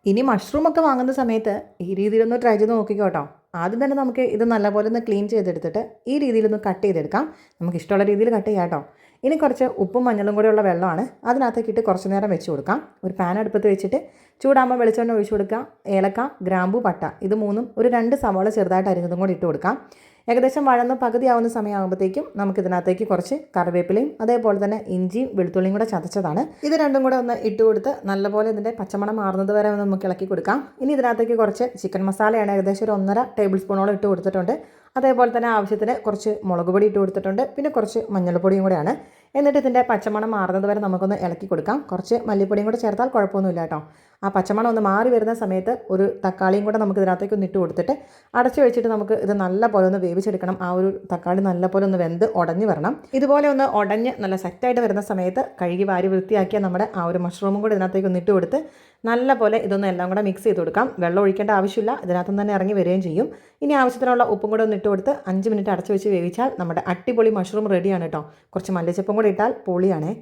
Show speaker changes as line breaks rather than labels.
ഇനി മഷ്റൂമൊക്കെ വാങ്ങുന്ന സമയത്ത് ഈ രീതിയിലൊന്ന് ട്രൈ ചെയ്ത് നോക്കിക്കോ കേട്ടോ. ആദ്യം തന്നെ നമുക്ക് ഇത് നല്ലപോലെ ഒന്ന് ക്ലീൻ ചെയ്തെടുത്തിട്ട് ഈ രീതിയിലൊന്ന് കട്ട് ചെയ്തെടുക്കാം. നമുക്ക് ഇഷ്ടമുള്ള രീതിയിൽ കട്ട് ചെയ്യാം കേട്ടോ. ഇനി കുറച്ച് ഉപ്പും മഞ്ഞളും കൂടെയുള്ള വെള്ളമാണ് അതിനകത്തേക്ക് ഇട്ട് കുറച്ച് നേരം വെച്ച് കൊടുക്കാം. ഒരു പാൻ അടുപ്പത്ത് വെച്ചിട്ട് ചൂടാകുമ്പോൾ വെളിച്ചെണ്ണ ഒഴിച്ചു കൊടുക്കുക. ഏലക്ക, ഗ്രാമ്പു, പട്ട ഇത് മൂന്നും ഒരു 2 സവാള ചെറുതായിട്ട് അരിഞ്ഞതും കൂടി ഇട്ട് കൊടുക്കാം. ഏകദേശം വഴന്ന് പകുതിയാവുന്ന സമയമാകുമ്പോഴത്തേക്കും നമുക്കിതിനകത്തേക്ക് കുറച്ച് കറിവേപ്പിലയും അതേപോലെ തന്നെ ഇഞ്ചിയും വെളുത്തുള്ളിയും കൂടെ ചതച്ചതാണ്. ഇത് രണ്ടും കൂടെ ഒന്ന് ഇട്ട് കൊടുത്ത് നല്ലപോലെ ഇതിൻ്റെ പച്ചമണം മാറുന്നത് വരെ ഒന്ന് നമുക്ക് ഇളക്കി കൊടുക്കാം. ഇനി ഇതിനകത്തേക്ക് കുറച്ച് ചിക്കൻ മസാലയാണ് ഏകദേശം ഒരു 1.5 ടേബിൾ സ്പൂണോളം ഇട്ട് കൊടുത്തിട്ടുണ്ട്. അതേപോലെ തന്നെ ആവശ്യത്തിന് കുറച്ച് മുളക് പൊടി ഇട്ട് കൊടുത്തിട്ടുണ്ട്. പിന്നെ കുറച്ച് മഞ്ഞൾപ്പൊടിയും കൂടെയാണ്. എന്നിട്ട് ഇതിൻ്റെ പച്ചമണം മാറുന്നത് വരെ നമുക്കൊന്ന് ഇളക്കി കൊടുക്കാം. കുറച്ച് മല്ലിപ്പൊടിയും കൂടെ ചേർത്താൽ കുഴപ്പമൊന്നുമില്ല കേട്ടോ. ആ പച്ചമണം ഒന്ന് മാറി വരുന്ന സമയത്ത് ഒരു തക്കാളിയും കൂടെ നമുക്ക് ഇതിനകത്തേക്ക് ഒന്ന് ഇട്ട് കൊടുത്തിട്ട് അടച്ചു വെച്ചിട്ട് നമുക്ക് ഇത് നല്ല പോലെ ഒന്ന് വേവിച്ചെടുക്കണം. ആ ഒരു തക്കാളി നല്ല പോലെ ഒന്ന് വെന്ത് ഉടഞ്ഞ് വരണം. ഇതുപോലെ ഒന്ന് ഉടഞ്ഞ് നല്ല സെറ്റായിട്ട് വരുന്ന സമയത്ത് കഴുകി വാരി വൃത്തിയാക്കിയ നമ്മുടെ ആ ഒരു മഷ്റൂമും കൂടെ ഇതിനകത്തേക്ക് ഒന്ന് ഇട്ട് കൊടുത്ത് നല്ല പോലെ ഇതൊന്നും എല്ലാം കൂടെ മിക്സ് ചെയ്ത് കൊടുക്കാം. വെള്ളം ഒഴിക്കേണ്ട ആവശ്യമില്ല, ഇതിനകത്തുനിന്ന് തന്നെ ഇറങ്ങി വരികയും ചെയ്യും. ഇനി ആവശ്യത്തിനുള്ള ഉപ്പും കൂടെ ഒന്ന് ഇട്ട് കൊടുത്ത് 5 മിനിറ്റ് അടച്ചു വെച്ച് വേവിച്ചാൽ നമ്മുടെ അടിപൊളി മഷ്റൂം റെഡിയാണ് കേട്ടോ. കുറച്ച് മല്ലിച്ചപ്പും കൂടെ ഇട്ടാൽ പൊളിയാണേ.